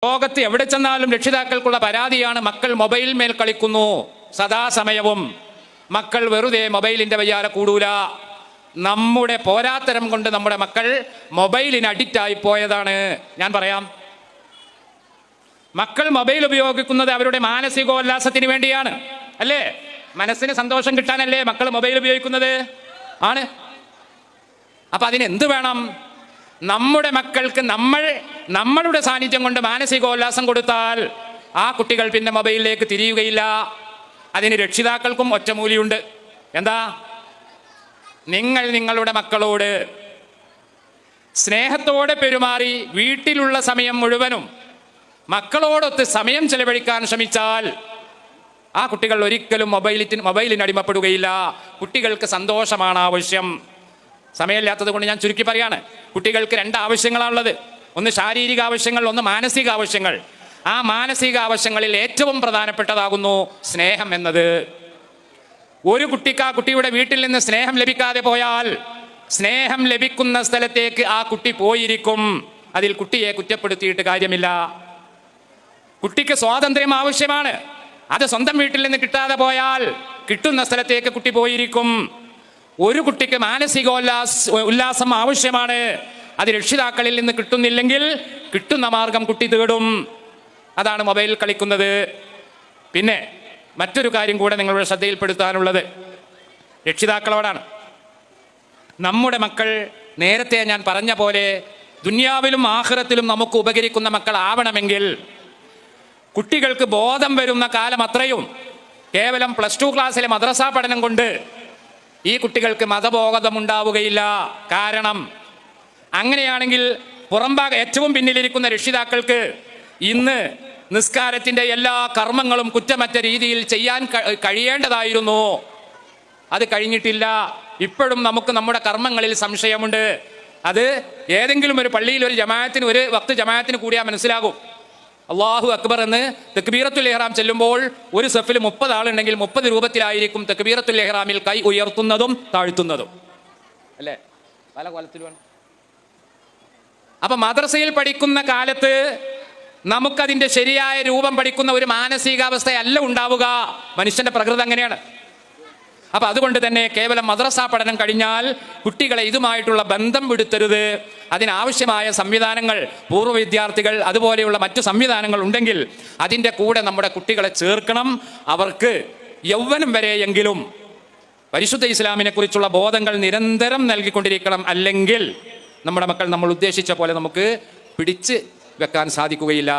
ലോകത്ത് എവിടെ ചെന്നാലും രക്ഷിതാക്കൾക്കുള്ള പരാതിയാണ് മക്കൾ മൊബൈൽ മേൽ കളിക്കുന്നു സദാസമയവും. മക്കൾ വെറുതെ മൊബൈലിന്റെ വയ്യാലെ കൂടൂല. നമ്മുടെ പോരാത്തരം കൊണ്ട് നമ്മുടെ മക്കൾ മൊബൈലിന് അഡിക്റ്റായി പോയതാണ്. ഞാൻ പറയാം, മക്കൾ മൊബൈൽ ഉപയോഗിക്കുന്നത് അവരുടെ മാനസികോല്ലാസത്തിന് വേണ്ടിയാണ്, അല്ലേ? മനസ്സിന് സന്തോഷം കിട്ടാനല്ലേ മക്കൾ മൊബൈൽ ഉപയോഗിക്കുന്നത്? ആണ്. അപ്പൊ അതിനെന്ത് വേണം? നമ്മുടെ മക്കൾക്ക് നമ്മളുടെ സാന്നിധ്യം കൊണ്ട് മാനസികോല്ലാസം കൊടുത്താൽ ആ കുട്ടികൾ പിന്നെ മൊബൈലിലേക്ക് തിരിയുകയില്ല. അതിന് രക്ഷിതാക്കൾക്കും ഒറ്റമൂലിയുണ്ട്. എന്താ? നിങ്ങൾ നിങ്ങളുടെ മക്കളോട് സ്നേഹത്തോടെ പെരുമാറി വീട്ടിലുള്ള സമയം മുഴുവനും മക്കളോടൊത്ത് സമയം ചെലവഴിക്കാൻ ശ്രമിച്ചാൽ ആ കുട്ടികൾ ഒരിക്കലും മൊബൈലിന് അടിമപ്പെടുകയില്ല. കുട്ടികൾക്ക് സന്തോഷമാണ് ആവശ്യം. സമയമില്ലാത്തത് കൊണ്ട് ഞാൻ ചുരുക്കി പറയാണ്. കുട്ടികൾക്ക് രണ്ട് ആവശ്യങ്ങളാണുള്ളത്. ഒന്ന് ശാരീരിക ആവശ്യങ്ങൾ, ഒന്ന് മാനസിക ആവശ്യങ്ങൾ. ആ മാനസിക ആവശ്യങ്ങളിൽ ഏറ്റവും പ്രധാനപ്പെട്ടതാകുന്നു സ്നേഹം എന്നത്. ഒരു കുട്ടിക്ക് ആ കുട്ടിയുടെ വീട്ടിൽ നിന്ന് സ്നേഹം ലഭിക്കാതെ പോയാൽ സ്നേഹം ലഭിക്കുന്ന സ്ഥലത്തേക്ക് ആ കുട്ടി പോയിരിക്കും. അതിൽ കുട്ടിയെ കുറ്റപ്പെടുത്തിയിട്ട് കാര്യമില്ല. കുട്ടിക്ക് സ്വാതന്ത്ര്യം ആവശ്യമാണ്. അത് സ്വന്തം വീട്ടിൽ നിന്ന് കിട്ടാതെ പോയാൽ കിട്ടുന്ന സ്ഥലത്തേക്ക് കുട്ടി പോയിരിക്കും. ഒരു കുട്ടിക്ക് മാനസിക ഉല്ലാസം ആവശ്യമാണ്. അത് രക്ഷിതാക്കളിൽ നിന്ന് കിട്ടുന്നില്ലെങ്കിൽ കിട്ടുന്ന മാർഗം കുട്ടി തേടും. അതാണ് മൊബൈൽ കളിക്കുന്നത്. പിന്നെ മറ്റൊരു കാര്യം കൂടെ നിങ്ങളുടെ ശ്രദ്ധയിൽപ്പെടുത്താനുള്ളത് രക്ഷിതാക്കളോടാണ്. നമ്മുടെ മക്കൾ നേരത്തെ ഞാൻ പറഞ്ഞ പോലെ ദുനിയാവിലും ആഖിറത്തിലും നമുക്ക് ഉപകരിക്കുന്ന മക്കൾ ആവണമെങ്കിൽ കുട്ടികൾക്ക് ബോധം വരുന്ന കാലം അത്രയും കേവലം +2 ക്ലാസ്സിലെ മദ്രസ പഠനം കൊണ്ട് ഈ കുട്ടികൾക്ക് മതബോധമുണ്ടാവുകയില്ല. കാരണം അങ്ങനെയാണെങ്കിൽ പുറംഭാഗം ഏറ്റവും പിന്നിലിരിക്കുന്ന രക്ഷിതാക്കൾക്ക് ഇന്ന് നിസ്കാരത്തിൻ്റെ എല്ലാ കർമ്മങ്ങളും കുറ്റമറ്റ രീതിയിൽ ചെയ്യാൻ കഴിയേണ്ടതായിരുന്നു. അത് കഴിഞ്ഞിട്ടില്ല. ഇപ്പോഴും നമുക്ക് നമ്മുടെ കർമ്മങ്ങളിൽ സംശയമുണ്ട്. അത് ഏതെങ്കിലും ഒരു പള്ളിയിൽ ഒരു വക്ത് ജമാഅത്തിന് കൂടിയാൽ മനസ്സിലാകും. അല്ലാഹു അക്ബർ എന്ന് തക്ബീറത്തുൽ ഇഹ്റാം ചെല്ലുമ്പോൾ ഒരു സഫിൽ 30 ആളുണ്ടെങ്കിൽ 30 രൂപത്തിലായിരിക്കും തക്ബീറത്തുൽ ഇഹ്റാമിൽ കൈ ഉയർത്തുന്നതും താഴ്ത്തുന്നതും, അല്ലേ? പല കോലത്തിലും. അപ്പൊ മദ്രസയിൽ പഠിക്കുന്ന കാലത്ത് നമുക്കതിൻ്റെ ശരിയായ രൂപം പഠിക്കുന്ന ഒരു മാനസികാവസ്ഥയല്ല ഉണ്ടാവുക. മനുഷ്യന്റെ പ്രകൃതി അങ്ങനെയാണ്. അപ്പൊ അതുകൊണ്ട് തന്നെ കേവലം മദ്രസ പഠനം കഴിഞ്ഞാൽ കുട്ടികളെ ഇതുമായിട്ടുള്ള ബന്ധം വിടുത്തരുത്. അതിനാവശ്യമായ സംവിധാനങ്ങൾ, പൂർവ്വ വിദ്യാർത്ഥികൾ അതുപോലെയുള്ള മറ്റു സംവിധാനങ്ങൾ ഉണ്ടെങ്കിൽ അതിൻ്റെ കൂടെ നമ്മുടെ കുട്ടികളെ ചേർക്കണം. അവർക്ക് യൗവനം വരെയെങ്കിലും പരിശുദ്ധ ഇസ്ലാമിനെ കുറിച്ചുള്ള ബോധങ്ങൾ നിരന്തരം നൽകിക്കൊണ്ടിരിക്കണം. അല്ലെങ്കിൽ നമ്മുടെ മക്കൾ നമ്മൾ ഉദ്ദേശിച്ച പോലെ നമുക്ക് പിടിച്ച് വെക്കാൻ സാധിക്കുകയില്ല.